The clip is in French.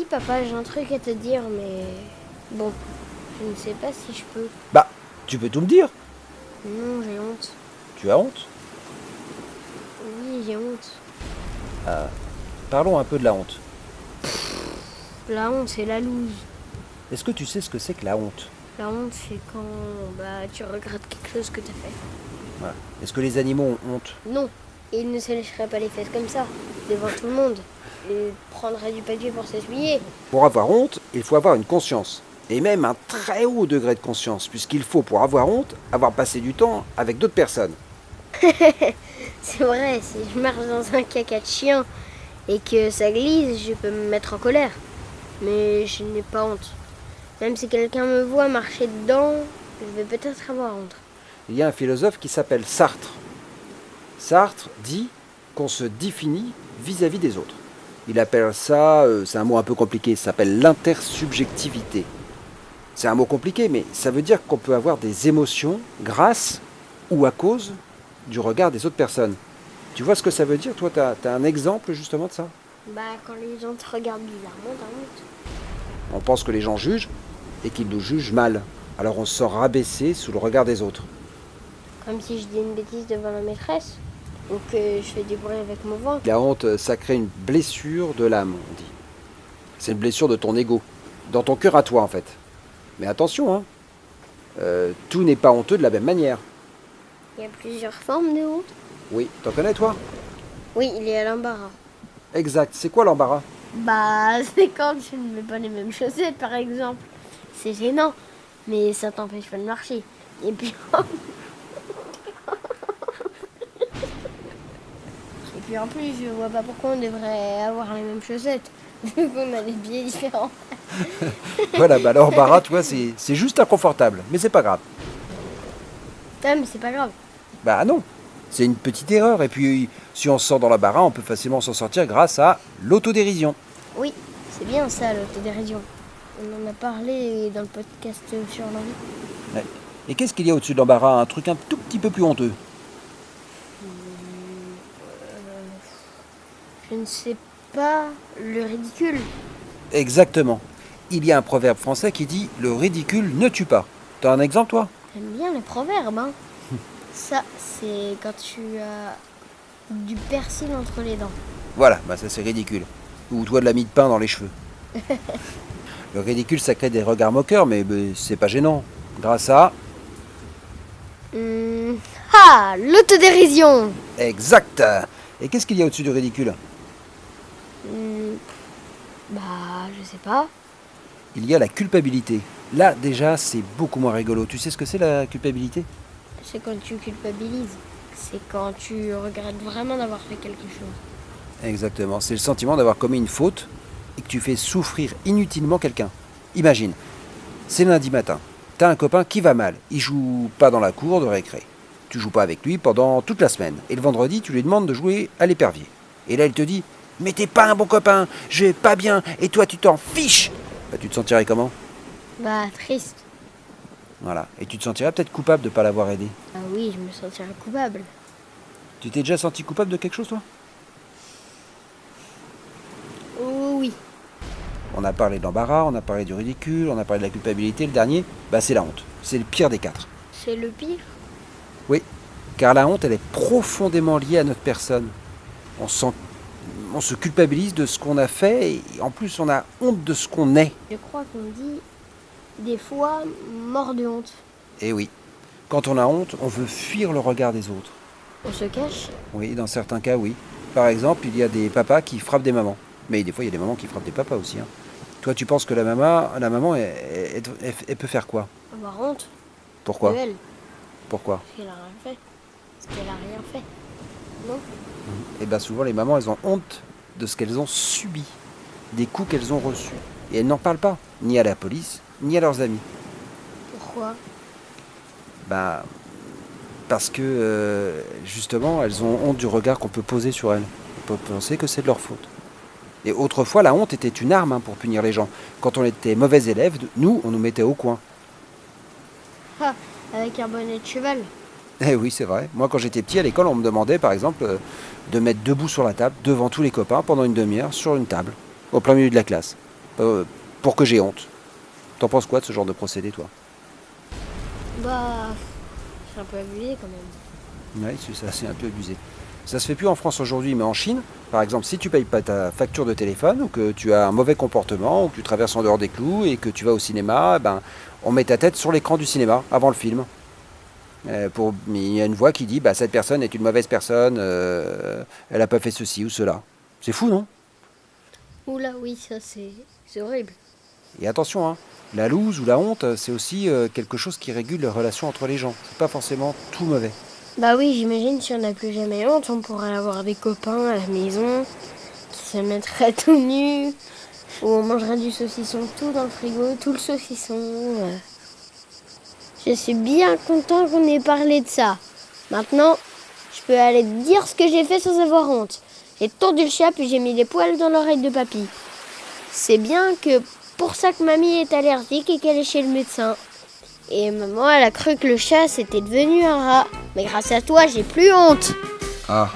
papa, j'ai un truc à te dire, mais bon, je ne sais pas si je peux. Bah, tu peux tout me dire. Non, j'ai honte. Tu as honte? Oui, j'ai honte. Parlons un peu de la honte. La honte, c'est la loose. Est-ce que tu sais ce que c'est que la honte? La honte, c'est quand tu regrettes quelque chose que tu as fait. Voilà. Est-ce que les animaux ont honte? Non, ils ne se lécheraient pas les fesses comme ça, devant tout le monde. Ils prendraient du papier pour s'essuyer. Pour avoir honte, il faut avoir une conscience. Et même un très haut degré de conscience, puisqu'il faut, pour avoir honte, avoir passé du temps avec d'autres personnes. C'est vrai, si je marche dans un caca de chien et que ça glisse, je peux me mettre en colère. Mais je n'ai pas honte. Même si quelqu'un me voit marcher dedans, je vais peut-être avoir honte. Il y a un philosophe qui s'appelle Sartre. Sartre dit qu'on se définit vis-à-vis des autres. Il appelle ça, c'est un mot un peu compliqué, ça s'appelle l'intersubjectivité. C'est un mot compliqué, mais ça veut dire qu'on peut avoir des émotions grâce ou à cause du regard des autres personnes. Tu vois ce que ça veut dire? Toi, tu as un exemple justement de ça? Quand les gens te regardent bizarrement, t'as honte. On pense que les gens jugent et qu'ils nous jugent mal. Alors on se sent rabaissé sous le regard des autres. Comme si je dis une bêtise devant la maîtresse. Ou que je fais du bruit avec mon ventre. La honte, ça crée une blessure de l'âme, on dit. C'est une blessure de ton ego, dans ton cœur à toi en fait. Mais attention, hein, tout n'est pas honteux de la même manière. Il y a plusieurs formes de honte. Oui, t'en connais toi? Oui, il y a l'embarras. Exact, c'est quoi l'embarras? C'est quand tu ne mets pas les mêmes chaussettes, par exemple. C'est gênant, mais ça t'empêche pas de marcher. Et puis, en plus, je vois pas pourquoi on devrait avoir les mêmes chaussettes, vu qu'on a des pieds différents. Voilà, bah l'embarras, tu vois, c'est juste inconfortable, mais c'est pas grave. Ah, mais c'est pas grave. Bah non, c'est une petite erreur, et puis si on se sort dans l'embarras, on peut facilement s'en sortir grâce à l'autodérision. Oui, c'est bien ça, l'autodérision. On en a parlé dans le podcast sur l'envie. Ouais. Et qu'est-ce qu'il y a au-dessus de l'embarras? Un truc un tout petit peu plus honteux. Je ne sais pas, le ridicule. Exactement. Il y a un proverbe français qui dit « le ridicule ne tue pas ». T'as un exemple, toi? J'aime bien les proverbes, hein. Ça, c'est quand tu as du persil entre les dents. Voilà, bah ça c'est ridicule. Ou toi de la mie de pain dans les cheveux. Le ridicule, ça crée des regards moqueurs, mais c'est pas gênant. Grâce à... L'autodérision. Exact. Et qu'est-ce qu'il y a au-dessus du ridicule? Je sais pas. Il y a la culpabilité. Là, déjà, c'est beaucoup moins rigolo. Tu sais ce que c'est la culpabilité? C'est quand tu culpabilises. C'est quand tu regrettes vraiment d'avoir fait quelque chose. Exactement. C'est le sentiment d'avoir commis une faute et que tu fais souffrir inutilement quelqu'un. Imagine, c'est lundi matin. T'as un copain qui va mal. Il joue pas dans la cour de récré. Tu joues pas avec lui pendant toute la semaine. Et le vendredi, tu lui demandes de jouer à l'épervier. Et là, il te dit « Mais t'es pas un bon copain, je vais pas bien, et toi tu t'en fiches !» Bah, tu te sentirais comment? Triste. Voilà. Et tu te sentirais peut-être coupable de ne pas l'avoir aidé. Ah oui, je me sentirais coupable. Tu t'es déjà senti coupable de quelque chose, toi? Oh, oui. On a parlé de l'embarras, on a parlé du ridicule, on a parlé de la culpabilité. Le dernier, c'est la honte. C'est le pire des quatre. C'est le pire. Oui, car la honte, elle est profondément liée à notre personne. On se culpabilise de ce qu'on a fait et en plus on a honte de ce qu'on est. Je crois qu'on dit des fois mort de honte. Et oui, quand on a honte, on veut fuir le regard des autres. On se cache. Oui, dans certains cas, oui. Par exemple, il y a des papas qui frappent des mamans. Mais des fois, il y a des mamans qui frappent des papas aussi. Hein. Toi, tu penses que la maman elle peut faire quoi? Avoir honte Pourquoi? de elle. Pourquoi? Parce qu'elle a rien fait. Parce qu'elle a rien fait. Non? Et bien souvent, les mamans, elles ont honte de ce qu'elles ont subi, des coups qu'elles ont reçus. Et elles n'en parlent pas, ni à la police, ni à leurs amis. Pourquoi? Parce que, justement, elles ont honte du regard qu'on peut poser sur elles. On peut penser que c'est de leur faute. Et autrefois, la honte était une arme pour punir les gens. Quand on était mauvais élèves, nous, on nous mettait au coin. Avec un bonnet de cheval. Eh oui, c'est vrai. Moi, quand j'étais petit à l'école, on me demandait, par exemple, de mettre debout sur la table, devant tous les copains, pendant une demi-heure, sur une table, au plein milieu de la classe. pour que j'ai honte. T'en penses quoi de ce genre de procédé, toi? Bah, c'est un peu abusé quand même. Oui, c'est un peu abusé. Ça se fait plus en France aujourd'hui, mais en Chine, par exemple, si tu payes pas ta facture de téléphone, ou que tu as un mauvais comportement, ou que tu traverses en dehors des clous, et que tu vas au cinéma, on met ta tête sur l'écran du cinéma, avant le film. Il y a une voix qui dit, cette personne est une mauvaise personne, elle n'a pas fait ceci ou cela. C'est fou, non? Oula, oui, ça c'est horrible. Et attention, hein, la loose ou la honte, c'est aussi quelque chose qui régule les relations entre les gens. C'est pas forcément tout mauvais. Bah oui, j'imagine si on n'a plus jamais honte, on pourrait avoir des copains à la maison qui se mettraient tout nus, ou on mangerait du saucisson tout dans le frigo, tout le saucisson. Je suis bien content qu'on ait parlé de ça. Maintenant, je peux aller te dire ce que j'ai fait sans avoir honte. J'ai tordu le chat puis j'ai mis des poils dans l'oreille de papy. C'est bien que pour ça que mamie est allergique et qu'elle est chez le médecin. Et maman, elle a cru que le chat c'était devenu un rat. Mais grâce à toi, j'ai plus honte. Ah,